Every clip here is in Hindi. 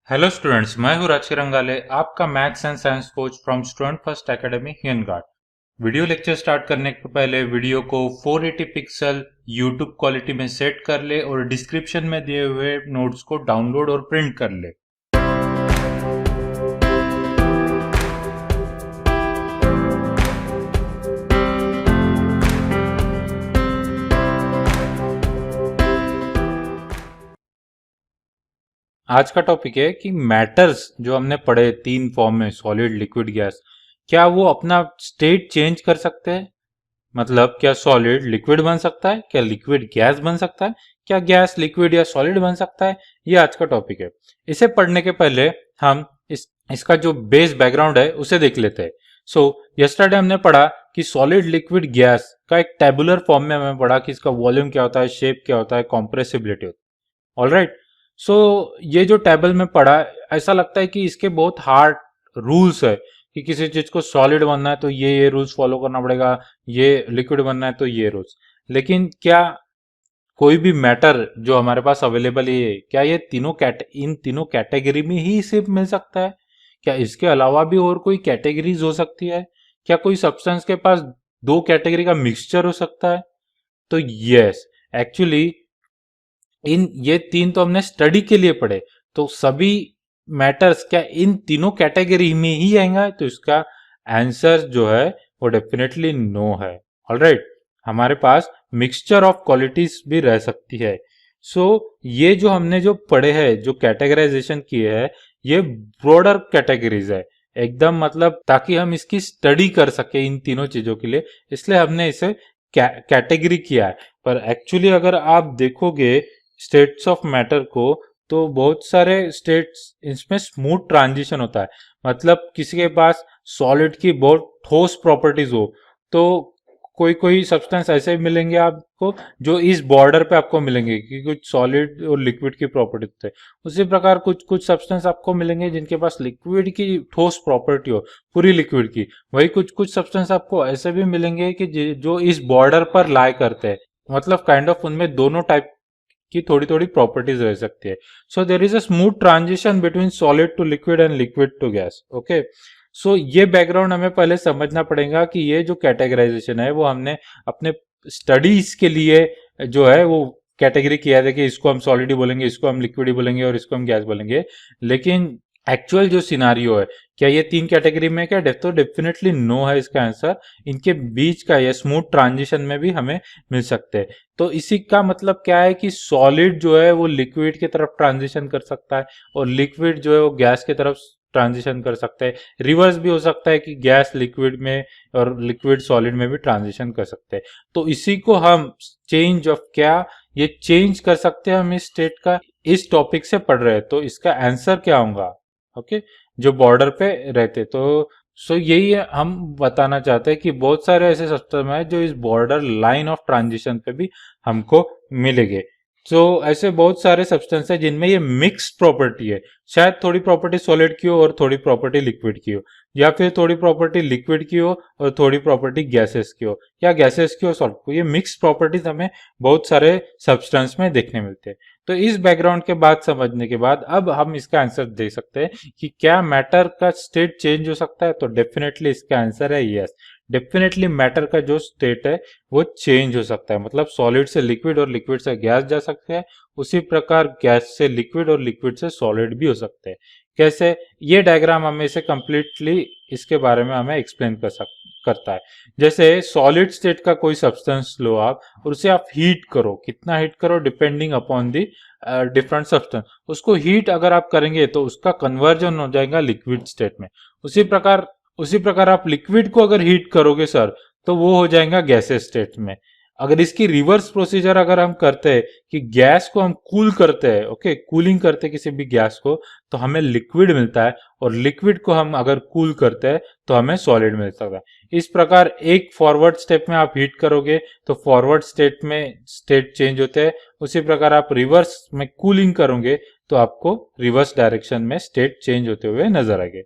हेलो स्टूडेंट्स, मैं हूं राजकीय रंगाले, आपका maths and science coach from student first academy Hinganghat. Video lecture start करने के पहले वीडियो को 480 पिक्सल यूट्यूब क्वालिटी में सेट कर ले और डिस्क्रिप्शन में दिए हुए नोट्स को डाउनलोड और प्रिंट कर ले। आज का टॉपिक है कि मैटर्स जो हमने पढ़े तीन फॉर्म में, सॉलिड, लिक्विड, गैस, क्या वो अपना स्टेट चेंज कर सकते हैं? मतलब क्या सॉलिड लिक्विड बन सकता है, क्या लिक्विड गैस बन सकता है, क्या गैस लिक्विड या सॉलिड बन सकता है? ये आज का टॉपिक है। इसे पढ़ने के पहले हम इसका जो बेस बैकग्राउंड है उसे देख लेते हैं। सो यस्टरडे हमने पढ़ा कि सॉलिड, लिक्विड, गैस का एक टेबुलर फॉर्म में हमें पढ़ा कि इसका वॉल्यूम क्या होता है, शेप क्या होता है, कॉम्प्रेसिबिलिटी होती है। ऑलराइट। सो ये जो टेबल में पढ़ा, ऐसा लगता है कि इसके बहुत हार्ड रूल्स है कि किसी चीज को सॉलिड बनना है तो ये रूल्स फॉलो करना पड़ेगा, ये लिक्विड बनना है तो ये रूल्स। लेकिन क्या कोई भी मैटर जो हमारे पास अवेलेबल है, क्या ये इन तीनों कैटेगरी में ही सिर्फ मिल सकता है? क्या इसके अलावा भी और कोई कैटेगरीज हो सकती है? क्या कोई सब्सटेंस के पास दो कैटेगरी का मिक्सचर हो सकता है? तो यस, एक्चुअली इन ये तीन तो हमने स्टडी के लिए पढ़े, तो सभी मैटर्स क्या इन तीनों कैटेगरी में ही आएंगे? तो इसका आंसर जो है वो डेफिनेटली नो है। ऑलराइट, हमारे पास मिक्सचर ऑफ क्वालिटीज भी रह सकती है। सो ये जो हमने जो पढ़े हैं, जो कैटेगराइजेशन किए हैं, ये ब्रॉडर कैटेगरीज है एकदम, मतलब ताकि हम इसकी स्टडी कर सके इन तीनों चीजों के लिए, इसलिए हमने इसे कैटेगरी किया है। पर एक्चुअली अगर आप देखोगे स्टेट्स ऑफ मैटर को, तो बहुत सारे स्टेट्स इसमें स्मूथ ट्रांजिशन होता है। मतलब किसी के पास सॉलिड की बहुत ठोस प्रॉपर्टीज हो, तो कोई कोई सब्सटेंस ऐसे मिलेंगे आपको जो इस बॉर्डर पे आपको मिलेंगे कि कुछ सॉलिड और लिक्विड की प्रॉपर्टी होते हैं। उसी प्रकार कुछ कुछ सब्सटेंस आपको मिलेंगे जिनके पास लिक्विड की ठोस प्रॉपर्टी हो, पूरी लिक्विड की। वही कुछ कुछ सब्सटेंस आपको ऐसे भी मिलेंगे कि जो इस बॉर्डर पर लाई करते हैं, मतलब काइंड ऑफ उनमें दोनों टाइप की थोड़ी थोड़ी प्रॉपर्टीज रह सकती है। So there is a smooth transition between solid to liquid and liquid to gas. Okay, so ये बैकग्राउंड हमें पहले समझना पड़ेगा कि ये जो कैटेगराइजेशन है वो हमने अपने स्टडीज के लिए जो है वो कैटेगरी किया था कि इसको हम सॉलिड ही बोलेंगे, इसको हम लिक्विड ही बोलेंगे और इसको हम गैस बोलेंगे। लेकिन एक्चुअल जो सिनारियो है, क्या ये तीन कैटेगरी में, क्या तो डेफिनेटली नो है इसका आंसर। इनके बीच का ये स्मूथ ट्रांजिशन में भी हमें मिल सकते हैं। तो इसी का मतलब क्या है कि सॉलिड जो है वो लिक्विड की तरफ ट्रांजिशन कर सकता है और लिक्विड जो है वो गैस की तरफ ट्रांजिशन कर सकता है। रिवर्स भी हो सकता है कि गैस लिक्विड में और लिक्विड सॉलिड में भी ट्रांजिशन कर सकते हैं। तो इसी को हम चेंज ऑफ, क्या ये चेंज कर सकते हैं हम इस स्टेट का, इस टॉपिक से पढ़ रहे हैं। तो इसका आंसर क्या होगा? ओके, जो बॉर्डर पे रहते, तो सो यही हम बताना चाहते हैं कि बहुत सारे ऐसे सिस्टम है जो इस बॉर्डर लाइन ऑफ ट्रांजिशन पे भी हमको मिलेंगे। तो ऐसे बहुत सारे सब्सटेंस है जिनमें ये मिक्स प्रॉपर्टी है, शायद थोड़ी प्रॉपर्टी सॉलिड की हो और थोड़ी प्रॉपर्टी लिक्विड की हो, या फिर थोड़ी प्रॉपर्टी लिक्विड की हो और थोड़ी प्रॉपर्टी गैसेस की हो, या गैसेस की हो सॉलिड को। ये मिक्स प्रॉपर्टीज हमें बहुत सारे सब्सटेंस में देखने मिलते हैं। तो इस बैकग्राउंड के बाद समझने के बाद अब हम इसका आंसर दे सकते हैं कि क्या मैटर का स्टेट चेंज हो सकता है? तो डेफिनेटली इसका आंसर है यस। डेफिनेटली मैटर का जो स्टेट है वो चेंज हो सकता है, मतलब सॉलिड से लिक्विड और लिक्विड से गैस जा सकते हैं। उसी प्रकार गैस से लिक्विड और लिक्विड से सॉलिड भी हो सकते हैं। कैसे? ये डायग्राम हमें इसे कंप्लीटली इसके बारे में हमें एक्सप्लेन करता है। जैसे सॉलिड स्टेट का कोई सब्सटेंस लो आप और उसे आप हीट करो, कितना हीट करो depending upon the different substance. उसको हीट अगर आप करेंगे तो उसका कन्वर्जन हो जाएगा लिक्विड स्टेट में। उसी प्रकार आप लिक्विड को अगर हीट करोगे सर, तो वो हो जाएगा गैसेस स्टेट में। अगर इसकी रिवर्स प्रोसीजर अगर हम करते हैं कि गैस को हम कूल करते हैं, ओके, कूलिंग करते हैं किसी भी गैस को, तो हमें लिक्विड मिलता है, और लिक्विड को हम अगर कूल करते हैं तो हमें सॉलिड मिल सकता है। इस प्रकार एक फॉरवर्ड स्टेप में आप हीट करोगे तो फॉरवर्ड स्टेट में स्टेट चेंज होते हैं। उसी प्रकार आप रिवर्स में कूलिंग करोगे तो आपको रिवर्स डायरेक्शन में स्टेट चेंज होते हुए नजर आएंगे।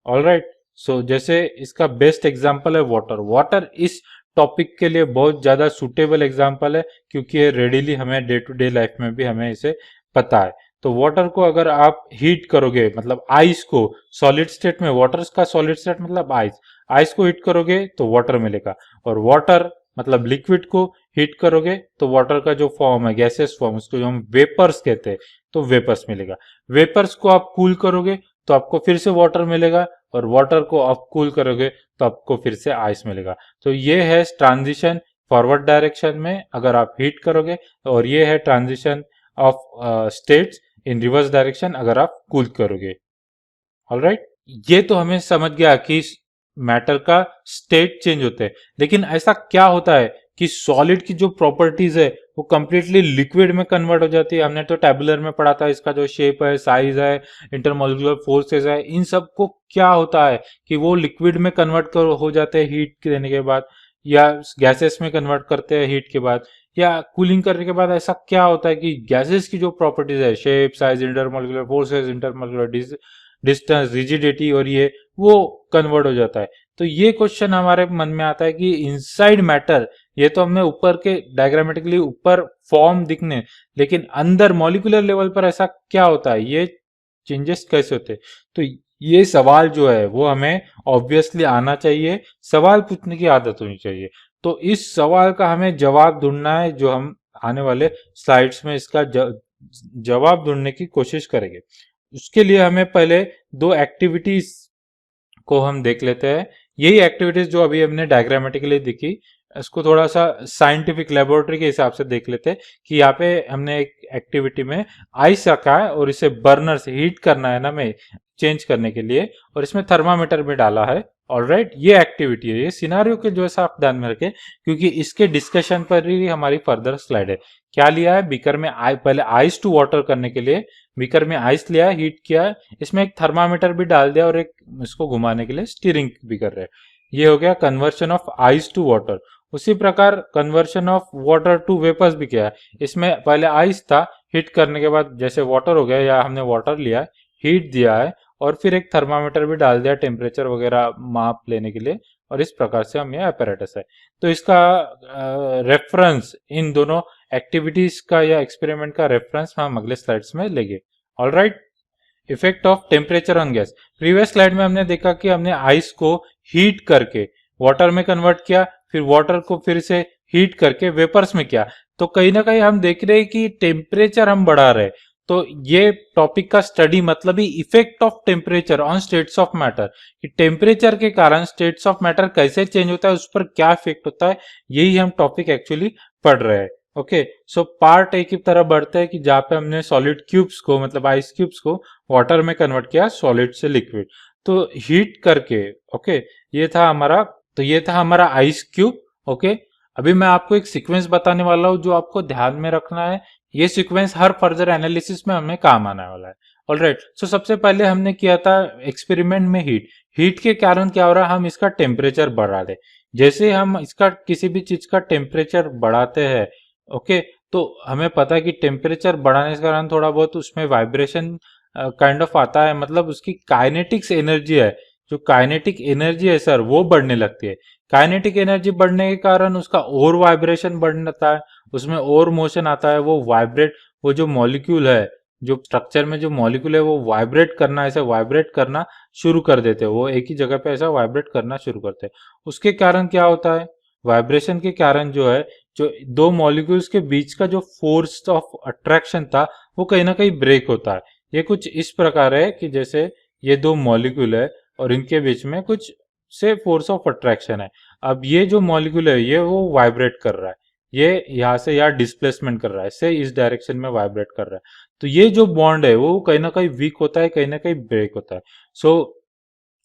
ऑलराइट, सो जैसे इसका बेस्ट एग्जांपल है वाटर। वाटर इस टॉपिक के लिए बहुत ज्यादा सुटेबल एग्जांपल है, क्योंकि ये रेडिली हमें डे टू डे लाइफ में भी हमें इसे पता है। तो वाटर को अगर आप हीट करोगे, मतलब आइस को सॉलिड स्टेट में, वाटर का सॉलिड स्टेट मतलब आइस, आइस को हीट करोगे तो वाटर मिलेगा, और वाटर मतलब लिक्विड को हीट करोगे तो वाटर का जो फॉर्म है गैसेस फॉर्म, उसको जो हम वेपर्स कहते हैं, तो वेपर्स मिलेगा। वेपर्स को आप कूल करोगे तो आपको फिर से वाटर मिलेगा, और वाटर को आप कूल करोगे तो आपको फिर से आइस मिलेगा। तो ये है ट्रांजिशन फॉरवर्ड डायरेक्शन में अगर आप हीट करोगे, और ये है transition of states in reverse direction अगर आप कूल करोगे। ऑलराइट, ये तो हमें समझ गया कि मैटर का स्टेट चेंज होते हैं, लेकिन ऐसा क्या होता है कि सॉलिड की जो प्रॉपर्टीज है वो कंप्लीटली लिक्विड में कन्वर्ट हो जाती है। हमने तो टेबुलर में पढ़ा था, इसका जो शेप है, साइज है, इंटरमोलिकुलर फोर्सेस है, इन सब को क्या होता है कि वो लिक्विड में कन्वर्ट कर हो जाते हैं हीट देने के बाद, या गैसेस में कन्वर्ट करते हैं हीट के बाद, या कूलिंग करने के बाद ऐसा क्या होता है कि गैसेस की जो प्रॉपर्टीज है, shape, size, intermolecular forces, intermolecular distance, rigidity, और ये वो कन्वर्ट हो जाता है। तो ये क्वेश्चन हमारे मन में आता है कि इनसाइड मैटर, ये तो हमने ऊपर के डायग्रामेटिकली ऊपर फॉर्म दिखने, लेकिन अंदर मॉलिक्यूलर लेवल पर ऐसा क्या होता है, ये चेंजेस कैसे होते हैं? तो ये सवाल जो है वो हमें ऑब्वियसली आना चाहिए, सवाल पूछने की आदत होनी चाहिए। तो इस सवाल का हमें जवाब ढूंढना है, जो हम आने वाले स्लाइड्स में इसका जवाब ढूंढने की कोशिश करेंगे। उसके लिए हमें पहले दो एक्टिविटीज को हम देख लेते हैं। यही एक्टिविटीज जो अभी हमने डायग्रामेटिकली दिखी, इसको थोड़ा सा साइंटिफिक लेबोरेटरी के हिसाब से देख लेते हैं कि यहाँ पे हमने एक एक्टिविटी में आइस रखा है और इसे बर्नर से हीट करना है ना, में चेंज करने के लिए, और इसमें थर्मामीटर भी डाला है। ऑलराइट, ये एक्टिविटी है, ये सिनारियो के जो है आप ध्यान में रखें, क्योंकि इसके डिस्कशन पर ही हमारी फर्दर स्लाइड है। क्या लिया है बीकर में, पहले आइस टू वाटर करने के लिए बीकर में आइस लिया, हीट किया है, इसमें एक थर्मामीटर भी डाल दिया, और एक इसको घुमाने के लिए स्टीयरिंग भी कर रहे हैं। ये हो गया conversion of ice to water. उसी प्रकार conversion of water to vapours भी किया है। इसमें पहले आइस था, हीट करने के बाद जैसे वाटर हो गया, या हमने वाटर लिया, हीट दिया है, और फिर एक थर्मामीटर भी डाल दिया टेम्परेचर वगैरह माप लेने के लिए, और इस प्रकार से हम ये अपैरेटस है। तो इसका रेफरेंस, इन दोनों एक्टिविटीज का या एक्सपेरिमेंट का रेफरेंस हम अगले स्लाइड्स में लेंगे। Alright, effect of temperature on gas. Previous slide में हमने देखा कि हमने आइस को हीट करके वाटर में कन्वर्ट किया, फिर वाटर को फिर से हीट करके वेपर्स में किया। तो कहीं ना कहीं हम देख रहे हैं कि टेम्परेचर हम बढ़ा रहे हैं। तो ये टॉपिक का स्टडी मतलब ही effect of temperature on states of matter, कि टेम्परेचर के कारण स्टेट्स ऑफ मैटर कैसे चेंज होता है, उस पर क्या इफेक्ट होता है, यही हम टॉपिक एक्चुअली पढ़ रहे हैं। ओके, सो पार्ट ए की तरह बढ़ते हैं कि जहाँ पे हमने सॉलिड क्यूब्स को, मतलब आइस क्यूब्स को वाटर में कन्वर्ट किया, सॉलिड से लिक्विड, तो हीट करके। ओके, ये था हमारा, तो ये था हमारा आइस क्यूब। ओके, अभी मैं आपको एक सीक्वेंस बताने वाला हूँ जो आपको ध्यान में रखना है। ये सीक्वेंस हर फर्दर एनालिसिस में हमें काम आने वाला है। ऑलराइट, सो सबसे पहले हमने किया था एक्सपेरिमेंट में हीट। हीट के कारण क्या हो रहा है, हम इसका टेम्परेचर बढ़ा रहे। जैसे हम इसका किसी भी चीज का टेम्परेचर बढ़ाते हैं, ओके, तो हमें पता है कि टेम्परेचर बढ़ाने के कारण थोड़ा बहुत उसमें वाइब्रेशन काइंड ऑफ आता है, मतलब उसकी काइनेटिक्स एनर्जी है, जो काइनेटिक एनर्जी है सर, वो बढ़ने लगती है। काइनेटिक एनर्जी बढ़ने के कारण उसका और वाइब्रेशन बढ़ता है, उसमें और मोशन आता है, वो वाइब्रेट, वो जो मॉलिक्यूल है, जो स्ट्रक्चर में जो मॉलिक्यूल है, वो वाइब्रेट करना, ऐसे वाइब्रेट करना शुरू कर देते हैं, वो एक ही जगह पे ऐसा वाइब्रेट करना शुरू करते हैं। उसके कारण क्या होता है, वाइब्रेशन के कारण जो है, जो दो मॉलिक्यूल्स के बीच का जो फोर्स ऑफ अट्रैक्शन था, वो कहीं ना कहीं ब्रेक होता है। ये कुछ इस प्रकार है कि जैसे ये दो मॉलिक्यूल है और इनके बीच में कुछ से फोर्स ऑफ अट्रैक्शन है। अब ये जो मॉलिक्यूल है, ये वो वाइब्रेट कर रहा है, ये यहाँ से यहाँ डिस्प्लेसमेंट कर रहा है, से इस डायरेक्शन में वाइब्रेट कर रहा है। तो ये जो बॉन्ड है वो कहीं ना कहीं वीक होता है, कहीं ना कहीं ब्रेक होता है। सो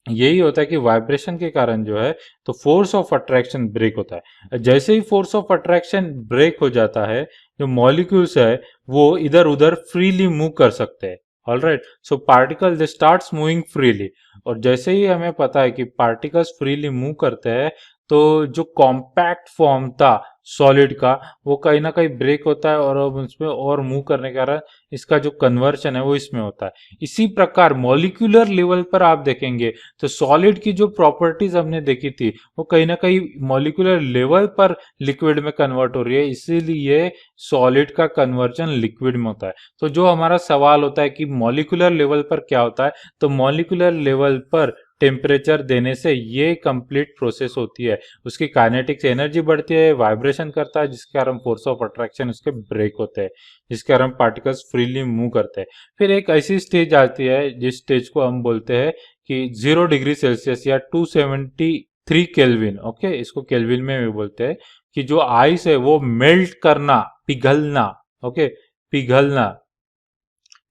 यही होता है कि वाइब्रेशन के कारण जो है, तो फोर्स ऑफ अट्रैक्शन ब्रेक होता है। जैसे ही फोर्स ऑफ अट्रैक्शन ब्रेक हो जाता है, जो मॉलिक्यूल्स है वो इधर उधर फ्रीली मूव कर सकते हैं। ऑलराइट, सो पार्टिकल दे स्टार्ट्स मूविंग फ्रीली। और जैसे ही हमें पता है कि पार्टिकल्स फ्रीली मूव करते हैं, तो जो कॉम्पैक्ट फॉर्म था सॉलिड का, वो कहीं ना कहीं ब्रेक होता है और अब उसमें और मूव करने के कारण इसका जो कन्वर्शन है वो इसमें होता है। इसी प्रकार मॉलिक्यूलर लेवल पर आप देखेंगे तो सॉलिड की जो प्रॉपर्टीज हमने देखी थी वो कहीं ना कहीं मॉलिक्यूलर लेवल पर लिक्विड में कन्वर्ट हो रही है, इसीलिए सॉलिड का कन्वर्जन लिक्विड में होता है। तो जो हमारा सवाल होता है कि मॉलिक्यूलर लेवल पर क्या होता है, तो मॉलिक्यूलर लेवल पर टेम्परेचर देने से ये कंप्लीट प्रोसेस होती है, उसकी काइनेटिक्स एनर्जी बढ़ती है, वाइब्रेशन करता है, जिसके कारण फोर्स ऑफ अट्रैक्शन उसके ब्रेक होते हैं, जिसके कारण पार्टिकल्स फ्रीली मूव करते हैं। फिर एक ऐसी स्टेज आती है जिस स्टेज को हम बोलते हैं कि 0 डिग्री सेल्सियस या 273 केल्विन, ओके, इसको केल्विन में भी बोलते हैं, कि जो आइस है वो मेल्ट करना, पिघलना, ओके, पिघलना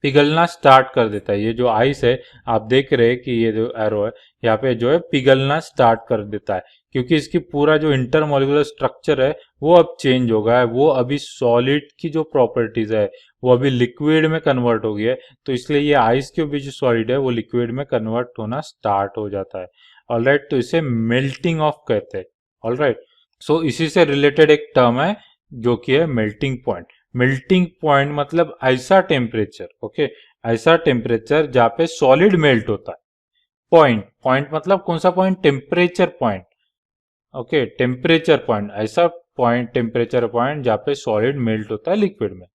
पिघलना स्टार्ट कर देता है। ये जो आइस है आप देख रहे हैं कि ये जो एरो है यहाँ पे जो है पिघलना स्टार्ट कर देता है, क्योंकि इसकी पूरा जो इंटरमोलिकुलर स्ट्रक्चर है वो अब चेंज हो गया है, वो अभी सॉलिड की जो प्रॉपर्टीज है वो अभी लिक्विड में कन्वर्ट हो गई है, तो इसलिए ये आइस के भी जो सॉलिड है वो लिक्विड में कन्वर्ट होना स्टार्ट हो जाता है। ऑलराइट, तो इसे मेल्टिंग ऑफ कहते हैं। ऑलराइट, सो इसी से रिलेटेड एक टर्म है जो कि है मेल्टिंग पॉइंट। मेल्टिंग पॉइंट मतलब ऐसा टेम्परेचर, ओके, ऐसा टेम्परेचर जहाँ पे सॉलिड मेल्ट होता है। पॉइंट, पॉइंट मतलब कौन सा point? Temperature point, okay, temperature point, ऐसा पॉइंट, टेम्परेचर पॉइंट जहाँ पे सॉलिड मेल्ट होता है लिक्विड में।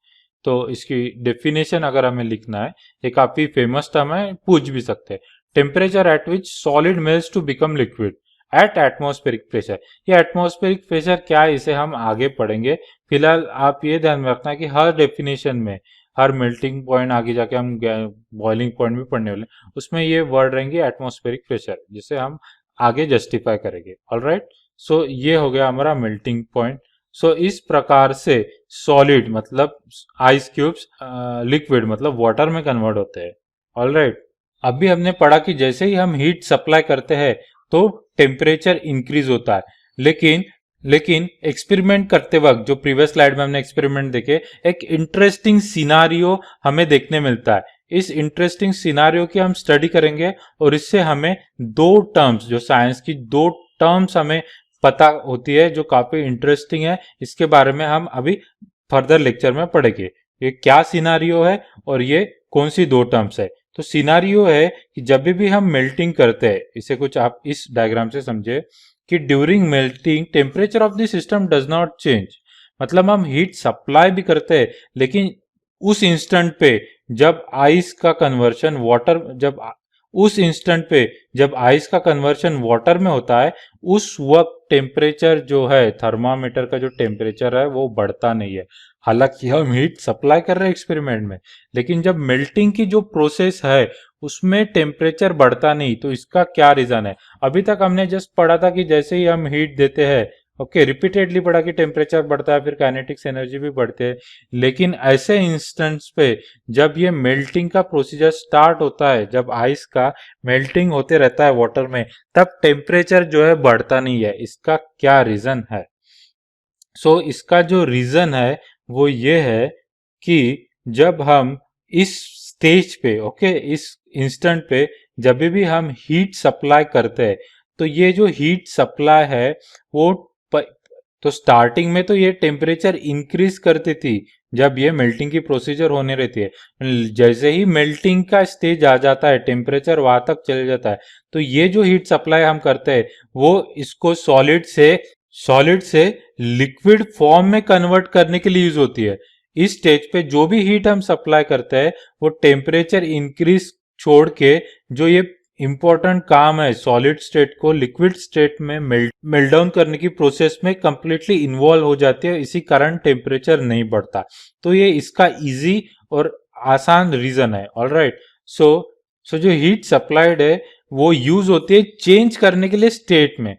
तो इसकी डेफिनेशन अगर हमें लिखना है, ये काफी फेमस टर्म है, पूछ भी सकते हैं। Temperature at which solid melts to become liquid at atmospheric pressure. ये एटमॉस्फेरिक प्रेशर क्या है इसे हम आगे पढ़ेंगे। फिलहाल आप ये ध्यान में रखना कि हर डेफिनेशन में, हर मेल्टिंग पॉइंट आगे जाके हम बॉइलिंग पॉइंट भी पढ़ने वाले, उसमें ये वर्ड रहेंगे एटमॉस्फेरिक प्रेशर, जिसे हम आगे जस्टिफाई करेंगे। ऑलराइट, सो ये हो गया हमारा मेल्टिंग पॉइंट। सो इस प्रकार से सॉलिड मतलब आइस क्यूब्स लिक्विड मतलब वाटर में कन्वर्ट होते हैं। ऑलराइट, अभी हमने पढ़ा कि जैसे ही हम हीट सप्लाई करते हैं तो टेम्परेचर इंक्रीज होता है, लेकिन लेकिन एक्सपेरिमेंट करते वक्त, जो प्रीवियस स्लाइड में हमने एक्सपेरिमेंट देखे, एक इंटरेस्टिंग सिनारियो हमें देखने मिलता है। इस इंटरेस्टिंग सिनारियो की हम स्टडी करेंगे और इससे हमें दो टर्म्स, जो साइंस की दो टर्म्स हमें पता होती है जो काफी इंटरेस्टिंग है, इसके बारे में हम अभी फर्दर लेक्चर में पढ़ेंगे। ये क्या सिनारियो है और ये कौन सी दो टर्म्स है। तो सिनारियो है कि जब भी हम मेल्टिंग करते हैं, इसे कुछ आप इस डायग्राम से समझे कि during melting temperature of the system does not change. मतलब हम हीट सप्लाई भी करते हैं, लेकिन उस इंस्टेंट पे जब आइस का कन्वर्शन वाटर, उस इंस्टेंट पे जब आइस का कन्वर्शन वाटर में होता है, उस वक्त टेम्परेचर जो है, थर्मामीटर का जो टेम्परेचर है वो बढ़ता नहीं है। हालांकि हम हीट सप्लाई कर रहे हैं एक्सपेरिमेंट में, लेकिन जब मेल्टिंग की जो प्रोसेस है उसमें टेम्परेचर बढ़ता नहीं। तो इसका क्या रीजन है? अभी तक हमने जस्ट पढ़ा था कि जैसे ही हम हीट देते हैं, ओके, रिपीटेडली पढ़ा कि टेम्परेचर बढ़ता है, फिर काइनेटिक्स एनर्जी भी बढ़ती है, लेकिन ऐसे इंस्टेंट्स पे जब ये मेल्टिंग का प्रोसीजर स्टार्ट होता है, जब आइस का मेल्टिंग होते रहता है वाटर में, तब टेम्परेचर जो है बढ़ता नहीं है। इसका क्या रीजन है? सो इसका जो रीजन है वो ये है कि जब हम इस स्टेज पे, ओके, इस इंस्टेंट पे जब भी हम हीट सप्लाई करते हैं, तो ये जो हीट सप्लाई है वो तो स्टार्टिंग में तो ये टेम्परेचर इंक्रीज करती थी जब ये मेल्टिंग की प्रोसीजर होने रहती है। जैसे ही मेल्टिंग का स्टेज आ जाता है, टेम्परेचर वहां तक चले जाता है, तो ये जो हीट सप्लाई हम करते हैं वो इसको सॉलिड से लिक्विड फॉर्म में कन्वर्ट करने के लिए यूज होती है। इस स्टेज पे जो भी हीट हम सप्लाई करते हैं वो टेम्परेचर इंक्रीज छोड़ के जो ये इंपॉर्टेंट काम है सॉलिड स्टेट को लिक्विड स्टेट में मेल्ट डाउन करने की प्रोसेस में कंप्लीटली इन्वॉल्व हो जाती है, इसी कारण टेम्परेचर नहीं बढ़ता। तो ये इसका इजी और आसान रीजन है। ऑलराइट, सो जो हीट सप्लाइड है वो यूज होती है चेंज करने के लिए स्टेट में,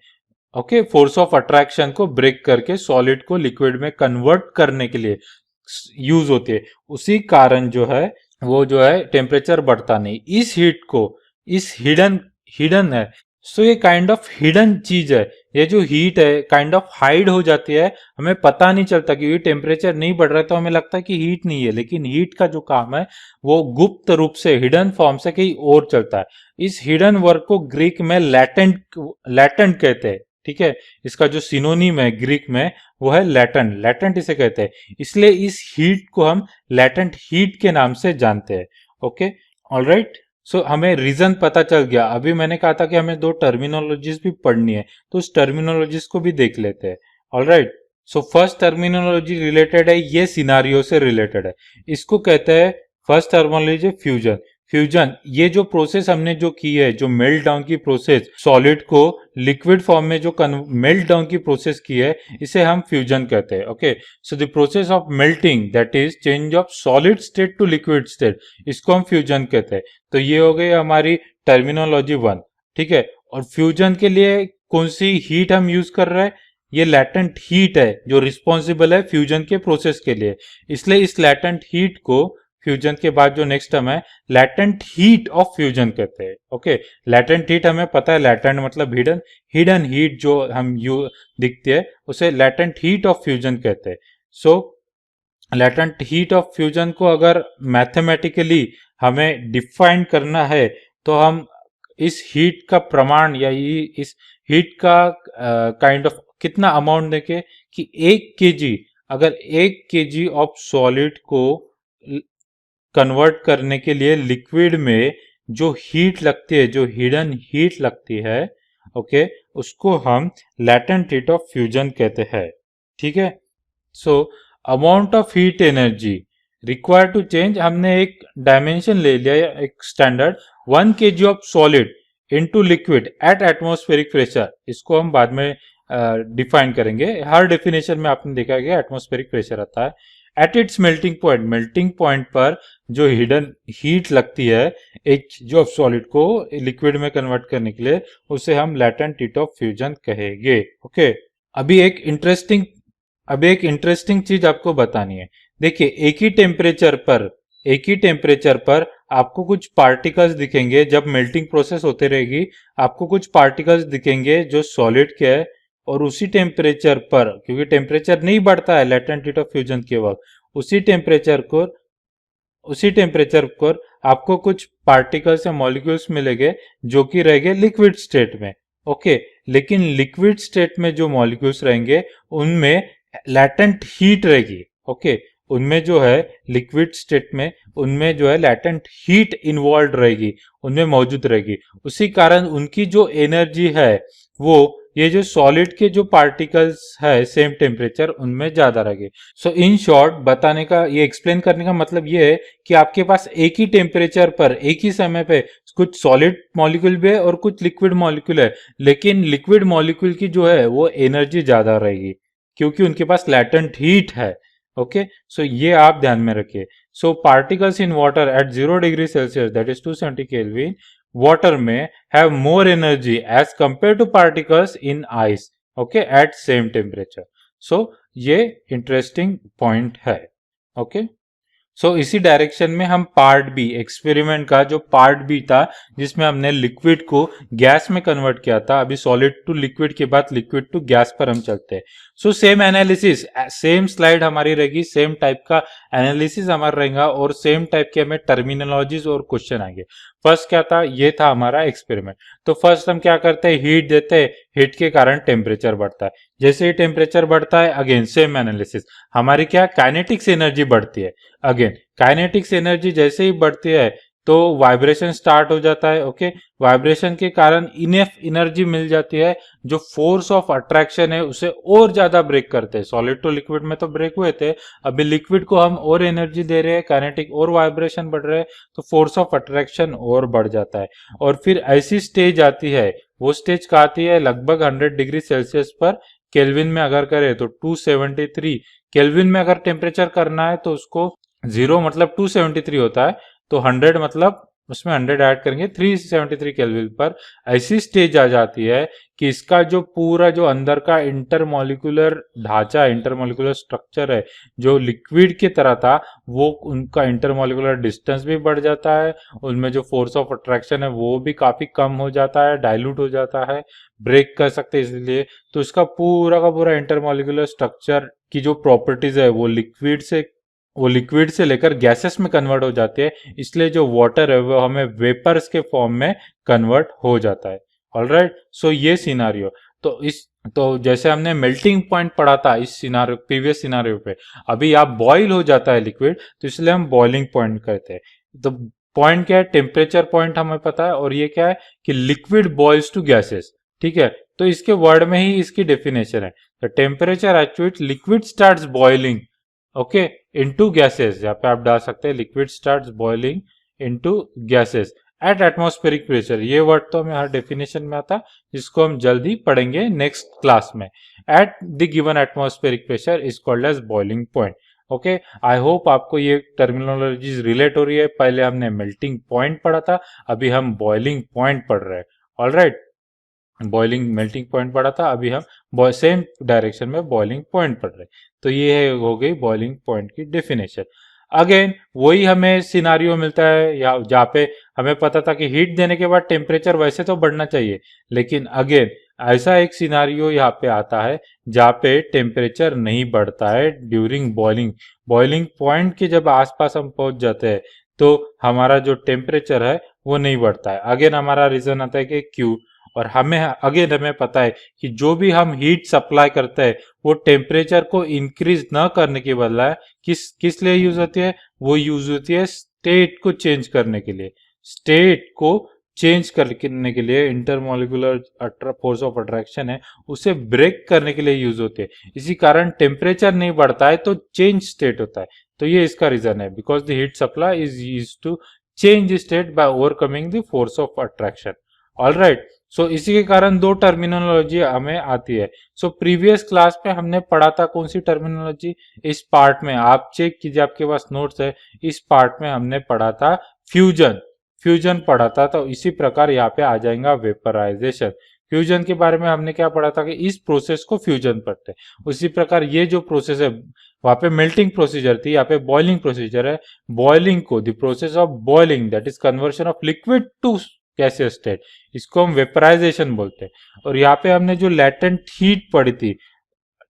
ओके, फोर्स ऑफ अट्रैक्शन को ब्रेक करके सॉलिड को लिक्विड में कन्वर्ट करने के लिए यूज होती है। उसी कारण जो है वो जो है टेम्परेचर बढ़ता नहीं। इस हीट को, इस हिडन है, सो ये काइंड ऑफ हिडन चीज है। ये जो हीट है काइंड ऑफ हाइड हो जाती है, हमें पता नहीं चलता कि ये टेम्परेचर नहीं बढ़ रहा है, तो हमें लगता है कि हीट नहीं है, लेकिन हीट का जो काम है वो गुप्त रूप से, हिडन फॉर्म से कहीं और चलता है। इस हिडन वर्क को ग्रीक में लैटेंट कहते हैं। ठीक है। इसका जो सिनोनिम है ग्रीक में वो है लैटेंट, लैटेंट इसे कहते हैं, इसलिए इस हीट को हम लैटेंट हीट के नाम से जानते हैं। Okay, alright. सो हमें रीजन पता चल गया। अभी मैंने कहा था कि हमें दो टर्मिनोलॉजीज भी पढ़नी है, तो उस टर्मिनोलॉजीज को भी देख लेते हैं। Alright, so first terminology related है, ये सिनारियो से रिलेटेड है। इसको कहते हैं फर्स्ट टर्मिनोलॉजी फ्यूजन। फ्यूजन, ये जो प्रोसेस हमने जो की है, जो मेल्ट डाउन की प्रोसेस, सॉलिड को लिक्विड फॉर्म में जो मेल्ट डाउन की प्रोसेस की है, इसे हम फ्यूजन कहते हैं। Okay, so the process of melting, that is change of solid state to liquid state, इसको हम फ्यूजन कहते हैं। तो ये हो गई हमारी टर्मिनोलॉजी 1, ठीक है। और फ्यूजन के लिए कौन सी हीट हम यूज कर रहे हैं? ये लैटेंट हीट है जो रिस्पॉन्सिबल है फ्यूजन के प्रोसेस के लिए, इसलिए इस लैटेंट हीट को फ्यूजन के बाद जो नेक्स्ट टर्म है लैटेंट हीट ऑफ फ्यूजन कहते हैं। ओके, लैटेंट हीट हमें पता है, लैटेंट मतलब हिडन, हिडन हीट जो हम यू दिखती है उसे लैटेंट हीट ऑफ फ्यूजन कहते हैं। सो लैटेंट हीट ऑफ फ्यूजन को अगर मैथमेटिकली हमें डिफाइन करना है तो हम इस हीट का प्रमाण या इस हीट का काइंड ऑफ कितना अमाउंट देखे कि 1 kg, अगर 1 kg ऑफ सॉलिड को कन्वर्ट करने के लिए लिक्विड में जो हीट लगती है, जो हिडन हीट लगती है, ओके, उसको हम लैटेंट हीट ऑफ फ्यूजन कहते हैं। ठीक है। So amount of heat energy required to change, हमने एक डायमेंशन ले लिया, एक standard 1 kg of solid into liquid at atmospheric pressure, इसको हम बाद में डिफाइन करेंगे। हर डेफिनेशन में आपने देखा कि एटमॉस्फेरिक प्रेशर आता है। At its melting point, melting point पर जो हिडन हीट लगती है एक जो सॉलिड को लिक्विड में कन्वर्ट करने के लिए, उसे हम लैटेंट हीट ऑफ फ्यूजन कहेंगे। ओके, अभी एक इंटरेस्टिंग चीज आपको बतानी है। देखिए, एक ही टेम्परेचर पर आपको कुछ पार्टिकल्स दिखेंगे, जब मेल्टिंग प्रोसेस होते रहेगी आपको कुछ पार्टिकल्स दिखेंगे जो सॉलिड के है, और उसी टेम्परेचर पर, क्योंकि टेम्परेचर नहीं बढ़ता है लैटेंट हीट ऑफ फ्यूजन के वक्त, उसी टेम्परेचर पर आपको कुछ पार्टिकल्स या मॉलिक्यूल्स मिलेंगे जो कि रहेंगे लिक्विड स्टेट में। ओके, लेकिन लिक्विड स्टेट में जो मॉलिक्यूल्स रहेंगे उनमें लैटेंट हीट रहेगी। ओके, उनमें जो है लिक्विड स्टेट में उनमें जो है लैटेंट हीट इन्वॉल्व रहेगी, उनमें मौजूद रहेगी। उसी कारण उनकी जो एनर्जी है वो ये जो सॉलिड के जो पार्टिकल्स है सेम टेम्परेचर उनमें ज्यादा रहेगी। सो इन शॉर्ट बताने का, ये एक्सप्लेन करने का मतलब ये है कि आपके पास एक ही टेम्परेचर पर एक ही समय पे कुछ सॉलिड मॉलिक्यूल भी है और कुछ लिक्विड मॉलिक्यूल है, लेकिन लिक्विड मॉलिक्यूल की जो है वो एनर्जी ज्यादा रहेगी क्योंकि उनके पास लैटेंट हीट है। ओके, सो ये आप ध्यान में रखिए। So particles in water at 0 degree Celsius, that is 270 kelvin, water में have more energy as compared to particles in ice, okay, at same temperature. So ये interesting point है। okay, सो इसी डायरेक्शन में हम पार्ट बी, एक्सपेरिमेंट का जो पार्ट बी था जिसमें हमने लिक्विड को गैस में कन्वर्ट किया था, अभी सॉलिड टू लिक्विड के बाद लिक्विड टू गैस पर हम चलते हैं। So same analysis, same slide हमारी रहेगी, सेम टाइप का एनालिसिस हमारा रहेगा और सेम टाइप के हमें टर्मिनोलॉजीज और क्वेश्चन आएंगे। फर्स्ट क्या था, ये था हमारा एक्सपेरिमेंट। तो फर्स्ट हम क्या करते हैं, हीट देते हैं, हीट के कारण टेम्परेचर बढ़ता है। जैसे ही टेम्परेचर बढ़ता है, अगेन सेम एनालिसिस, हमारी क्या काइनेटिक्स एनर्जी बढ़ती है। अगेन काइनेटिक्स एनर्जी जैसे ही बढ़ती है तो वाइब्रेशन स्टार्ट हो जाता है। ओके, वाइब्रेशन के कारण इनफ एनर्जी मिल जाती है, जो फोर्स ऑफ अट्रैक्शन है उसे और ज्यादा ब्रेक करते हैं। सॉलिड टू लिक्विड में तो ब्रेक हुए थे, अभी लिक्विड को हम और एनर्जी दे रहे हैं, काइनेटिक और वाइब्रेशन बढ़ रहे हैं, तो फोर्स ऑफ अट्रैक्शन और बढ़ जाता है। और फिर ऐसी स्टेज आती है, वो स्टेज का आती है लगभग 100 डिग्री सेल्सियस पर। केल्विन में अगर करें तो 273 केल्विन में अगर टेम्परेचर करना है तो उसको 0 मतलब 273 होता है, तो 100 मतलब उसमें 100 ऐड करेंगे, 373 केल्विन पर ऐसी स्टेज आ जाती है कि इसका जो पूरा जो अंदर का इंटरमॉलिक्यूलर ढांचा, इंटरमॉलिक्यूलर स्ट्रक्चर है जो लिक्विड की तरह था, वो उनका इंटरमॉलिक्यूलर डिस्टेंस भी बढ़ जाता है, उनमें जो फोर्स ऑफ अट्रैक्शन है वो भी काफी कम हो जाता है, डाइल्यूट हो जाता है, ब्रेक कर सकते हैं इसलिए। तो इसका पूरा का पूरा इंटरमॉलिक्यूलर स्ट्रक्चर की जो प्रॉपर्टीज है वो लिक्विड से लेकर गैसेस में कन्वर्ट हो जाती है, इसलिए जो वाटर है वो हमें वेपर्स के फॉर्म में कन्वर्ट हो जाता है। ऑलराइट, सो ये सिनारियो, तो तो जैसे हमने मेल्टिंग पॉइंट पढ़ा था इस सिनारियो प्रीवियस सिनारियो पे, अभी आप बॉईल हो जाता है लिक्विड, तो इसलिए हम बॉइलिंग पॉइंट कहते हैं। तो पॉइंट क्या है, टेम्परेचर पॉइंट हमें पता है, और ये क्या है कि लिक्विड बॉइल्स टू गैसेस। ठीक है, तो इसके वर्ड में ही इसकी डेफिनेशन है। The temperature at which liquid starts boiling, okay, into gases, यहाँ पे आप डाल सकते हैं liquid starts boiling into gases at atmospheric pressure. ये वर्ड तो हमें हर डेफिनेशन में आता है, जिसको हम जल्दी पढ़ेंगे नेक्स्ट क्लास में। At the given atmospheric pressure is called as boiling point. Okay, I hope आपको ये टर्मिनोलॉजीज रिलेट हो रही है। पहले हमने मेल्टिंग पॉइंट पढ़ा था, अभी हम बॉइलिंग पॉइंट पढ़ रहे हैं। ऑलराइट, बॉइलिंग मेल्टिंग पॉइंट पढ़ा था, अभी हम सेम डायरेक्शन में बॉइलिंग पॉइंट पढ़ रहे हैं। तो ये हो गई बॉइलिंग पॉइंट की डेफिनेशन। अगेन वही हमें सिनारियो मिलता है या जहाँ पे हमें पता था कि हीट देने के बाद टेम्परेचर वैसे तो बढ़ना चाहिए, लेकिन अगेन ऐसा एक सिनारियो यहाँ पे आता है जहाँ पे टेम्परेचर नहीं बढ़ता है ड्यूरिंग बॉइलिंग। बॉइलिंग पॉइंट के जब आसपास हम पहुंच जाते हैं तो हमारा जो टेम्परेचर है वो नहीं बढ़ता है। अगेन हमारा रीजन आता है कि क्यों, और हमें पता है कि जो भी हम हीट सप्लाई करते हैं वो टेम्परेचर को इंक्रीज न करने के बदला किस किस लिए यूज होती है, वो यूज होती है स्टेट को चेंज करने के लिए। स्टेट को चेंज करने के लिए इंटरमोलिकुलर फोर्स ऑफ अट्रैक्शन है, उसे ब्रेक करने के लिए यूज होते हैं। इसी कारण टेम्परेचर नहीं बढ़ता है तो चेंज स्टेट होता है। तो ये इसका रीजन है, because the heat supply is use to change state by overcoming the force of attraction. Alright, so इसी के कारण दो टर्मिनोलॉजी हमें आती है। सो प्रीवियस क्लास में हमने पढ़ा था कौन सी टर्मिनोलॉजी, इस पार्ट में आप चेक कीजिए, आपके पास नोट्स है, इस पार्ट में हमने पढ़ा था फ्यूजन। फ्यूजन पढ़ा था, तो इसी प्रकार यहाँ पे आ जाएगा वेपराइजेशन। फ्यूजन के बारे में हमने क्या पढ़ा था कि इस प्रोसेस को फ्यूजन पढ़ते हैं। उसी प्रकार ये जो प्रोसेस है, वहां पे मेल्टिंग प्रोसीजर थी, यहाँ पे बॉइलिंग प्रोसीजर है। बॉइलिंग को the process of boiling, that is conversion of liquid to gaseous state, इसको हम वेपराइजेशन बोलते हैं। और यहाँ पे हमने जो लैटेंट हीट पढ़ी थी,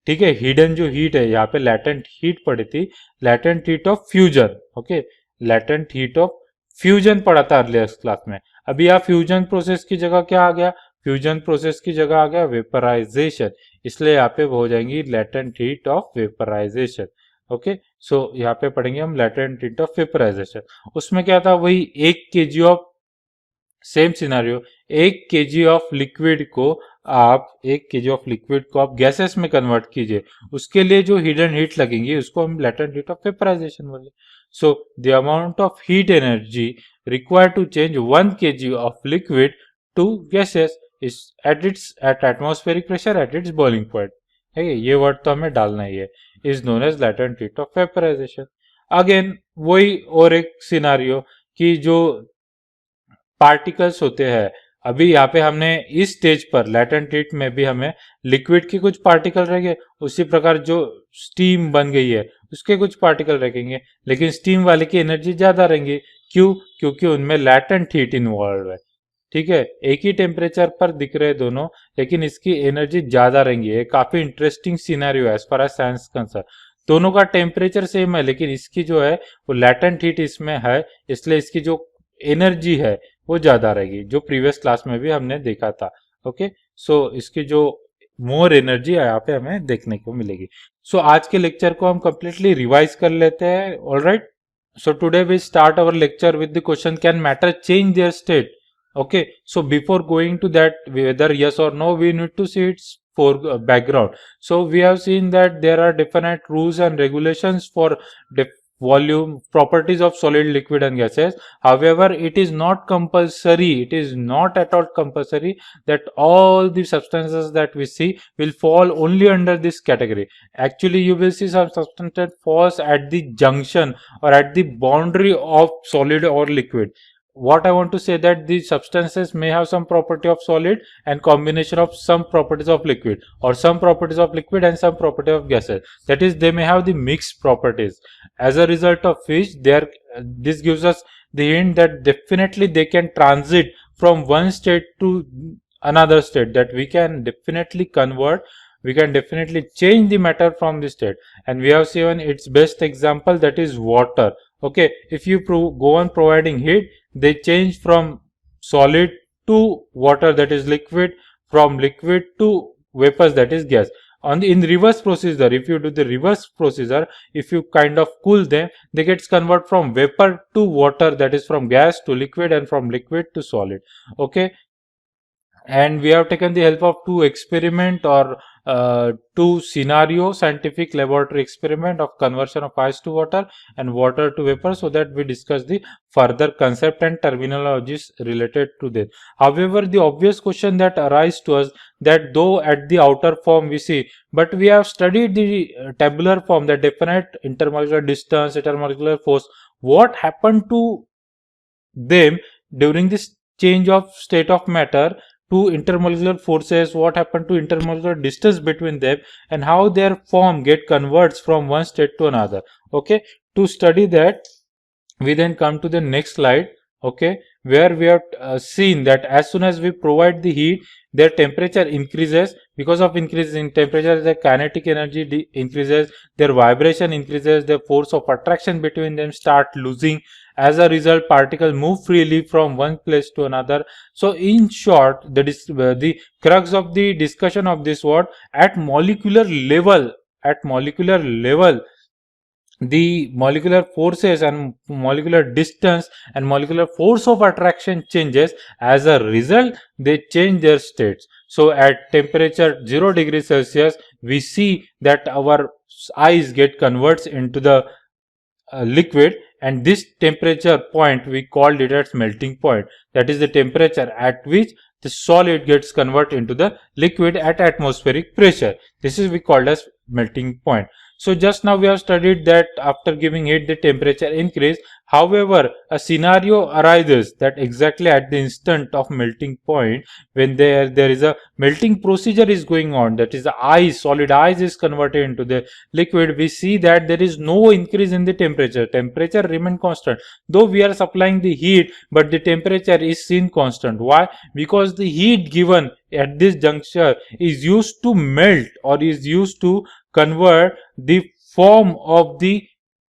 ठीक है, हिडन जो हीट है, यहाँ पे लैटेंट हीट पढ़ी थी, latent heat of fusion. Okay, latent heat of fusion पढ़ा था अर्लियर क्लास में। अभी यहाँ फ्यूजन प्रोसेस की जगह क्या आ गया, फ्यूजन प्रोसेस की जगह आ गया वेपराइजेशन, इसलिए यहाँ पे हो जाएंगी latent heat of vaporisation. Okay, so यहाँ पे पढ़ेंगे हम लैटेंट हीट ऑफ वेपराइजेशन। उसमें क्या था, वही 1 kg of, same scenario, 1 kg of liquid को आप 1 kg ऑफ लिक्विड को आप गैसेस में कन्वर्ट कीजिए, उसके लिए जो हिडन हीट लगेंगी उसको हम लैटेंट हीट ऑफ वेपराइजेशन बोले। So the amount of heat energy required to change 1 kg of liquid to gases is at atmospheric pressure at its boiling point. है, ये वर्ड तो हमें डालना ही है, is known as latent heat of vaporisation. Again वही और एक सिनारियो कि जो पार्टिकल्स होते हैं, अभी यहाँ पे हमने इस स्टेज पर लैटेंट हीट में भी हमें लिक्विड के कुछ पार्टिकल रहेंगे, उसी प्रकार जो स्टीम बन गई है उसके कुछ पार्टिकल रहेंगे, लेकिन स्टीम वाले की एनर्जी ज्यादा रहेंगी। क्यों, क्योंकि उनमें लैटेंट हीट इन्वॉल्व है। ठीक है, एक ही टेम्परेचर पर दिख रहे दोनों, लेकिन इसकी एनर्जी ज्यादा रहेंगी। ये काफी इंटरेस्टिंग सिनेरियो है as far as science concern. दोनों का टेम्परेचर सेम है, लेकिन इसकी जो है वो लैटेंट हीट इसमें है, इसलिए इसकी जो एनर्जी है वो ज्यादा रहेगी, जो प्रीवियस क्लास में भी हमने देखा था। ओके, सो इसकी जो मोर एनर्जी यहाँ पे हमें देखने को मिलेगी। सो आज के लेक्चर को हम कंप्लीटली रिवाइज कर लेते हैं। Alright, so today we start our lecture with the question, can matter change their state? Okay, so before going to that whether yes or no, we need to see its for background. So we have seen that there are different rules and regulations for volume properties of solid, liquid and gases. However, it is not compulsory, it is not at all compulsory that all the substances that we see will fall only under this category. Actually, you will see some substance that falls at the junction or at the boundary of solid or liquid. What I want to say that these substances may have some property of solid and combination of some properties of liquid, or some properties of liquid and some property of gases. That is, they may have the mixed properties. As a result of which, this gives us the hint that definitely they can transit from one state to another state, that we can definitely convert, we can definitely change the matter from the state. And we have seen its best example, that is water. Okay, if you go on providing heat, they change from solid to water, that is liquid, from liquid to vapors, that is gas. In reverse procedure, if you do the reverse procedure, if you kind of cool them, they gets convert from vapor to water, that is from gas to liquid and from liquid to solid. Okay, and we have taken the help of two experiment or two scenario scientific laboratory experiment of conversion of ice to water and water to vapor, so that we discuss the further concept and terminologies related to this. However, the obvious question that arises to us, that though at the outer form we see, but we have studied the tabular form, the definite intermolecular distance, intermolecular force, what happened to them during this change of state of matter to intermolecular forces, what happened to intermolecular distance between them, and how their form get converts from one state to another. Okay, to study that, we then come to the next slide. Okay, where we have seen that as soon as we provide the heat, their temperature increases. Because of increase in temperature, their kinetic energy increases, their vibration increases, their force of attraction between them start losing. As a result, particles move freely from one place to another. So in short, the crux of the discussion of this word, at molecular level, the molecular forces and molecular distance and molecular force of attraction changes. As a result, they change their states. So at temperature 0 degrees Celsius, we see that our ice get converts into the liquid, and this temperature point we called it as melting point. That is the temperature at which the solid gets converted into the liquid at atmospheric pressure. This is we called as melting point. So just now we have studied that after giving heat, the temperature increase. However, a scenario arises that exactly at the instant of melting point, when there is a melting procedure is going on, that is the ice, solid ice is converted into the liquid, we see that there is no increase in the temperature remain constant, though we are supplying the heat, but the temperature is seen constant. Why? Because the heat given at this juncture is used to melt or is used to convert the form of the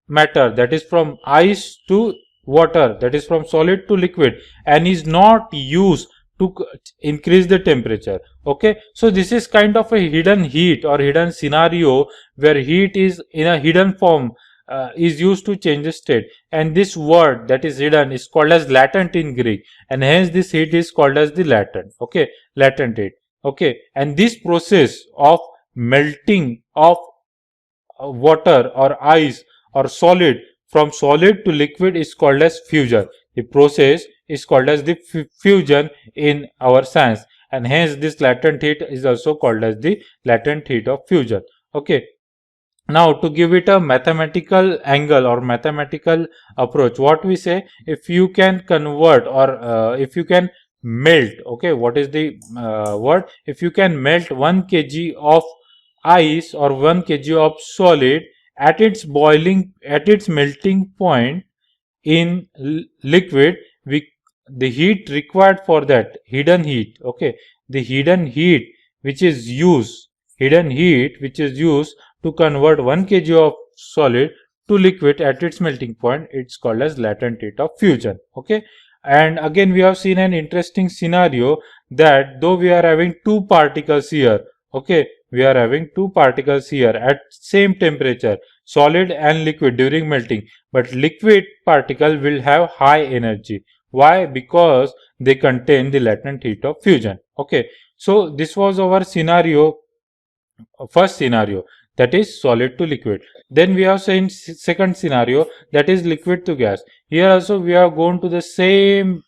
matter, that is from ice to water, that is from solid to liquid, and is not used to increase the temperature. Okay, so this is kind of a hidden heat or hidden scenario where heat is in a hidden form is used to change the state, and this word that is hidden is called as latent in Greek, and hence this heat is called as the latent. Okay, latent heat. Okay, and this process of melting of water or ice or solid from solid to liquid is called as fusion. The process is called as the fusion in our science, and hence this latent heat is also called as the latent heat of fusion. Okay, now to give it a mathematical angle or mathematical approach, what we say, if you can convert or if you can melt, okay, what is the word, if you can melt 1 kg of ice or 1 kg of solid at its melting point in liquid, the heat required for that, hidden heat, okay, the hidden heat which is used to convert 1 kg of solid to liquid at its melting point, it's called as latent heat of fusion. Okay, and again we have seen an interesting scenario that though we are having two particles here, okay, we are having two particles here at same temperature, solid and liquid, during melting, but liquid particle will have high energy. Why? Because they contain the latent heat of fusion. Okay, so this was our scenario, first scenario, that is solid to liquid. Then we have seen second scenario, that is liquid to gas. Here also we have gone to the same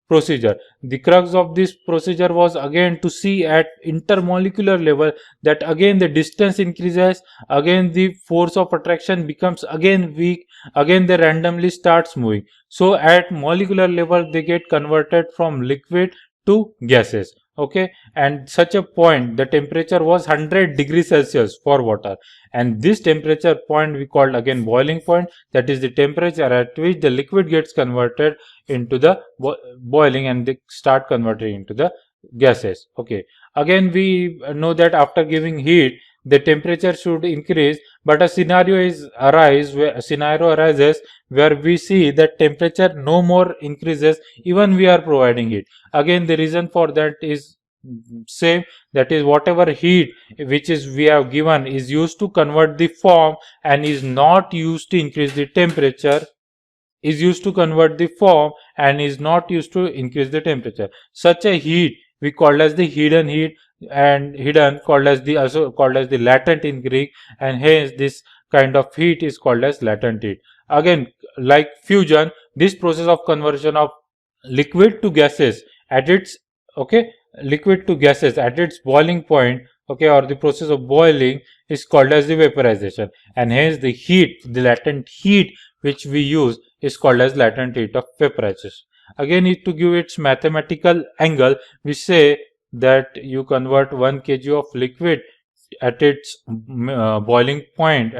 procedure. The crux of this procedure was again to see at intermolecular level that again the distance increases, again the force of attraction becomes again weak, again they randomly starts moving. So at molecular level they get converted from liquid to gases. Okay, and such a point the temperature was 100 degrees Celsius for water, and this temperature point we called again boiling point, that is the temperature at which the liquid gets converted into the boiling and they start converting into the gases. Okay, again we know that after giving heat the temperature should increase, but a scenario arises where we see that temperature no more increases even we are providing heat. Again the reason for that is same, that is whatever heat which is we have given is used to convert the form and is not used to increase the temperature, is used to convert the form and is not used to increase the temperature. Such a heat we called as the hidden heat, and hidden called as the, also called as the latent in Greek, and hence this kind of heat is called as latent heat. Again, like fusion, this process of conversion of liquid to gases at its, okay, liquid to gases at its boiling point, okay, or the process of boiling is called as the vaporization, and hence the heat, the latent heat which we use is called as latent heat of vaporization. Again, to give its mathematical angle, we say that you convert 1 kg of liquid at its boiling point,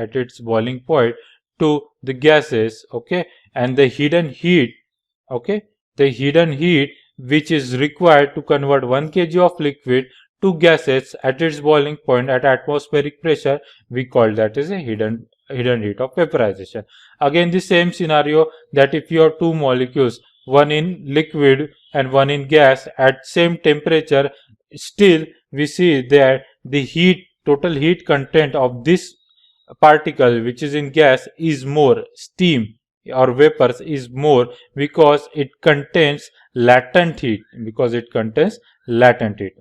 to the gases, okay, and the hidden heat, okay, the hidden heat which is required to convert 1 kg of liquid to gases at its boiling point at atmospheric pressure, we call that as a hidden heat of vaporization. Again, the same scenario, that if you have two molecules, one in liquid and one in gas at same temperature, still we see that the total heat content of this particle which is in gas is more, steam or vapors is more, because it contains latent heat,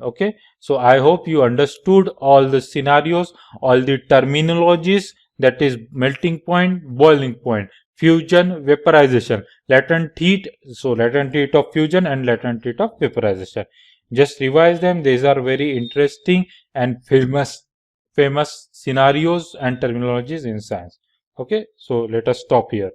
okay. So I hope you understood all the scenarios, all the terminologies, that is melting point, boiling point, fusion, vaporization, latent heat, so latent heat of fusion and latent heat of vaporization. Just revise them, these are very interesting and famous scenarios and terminologies in science. Okay, so let us stop here.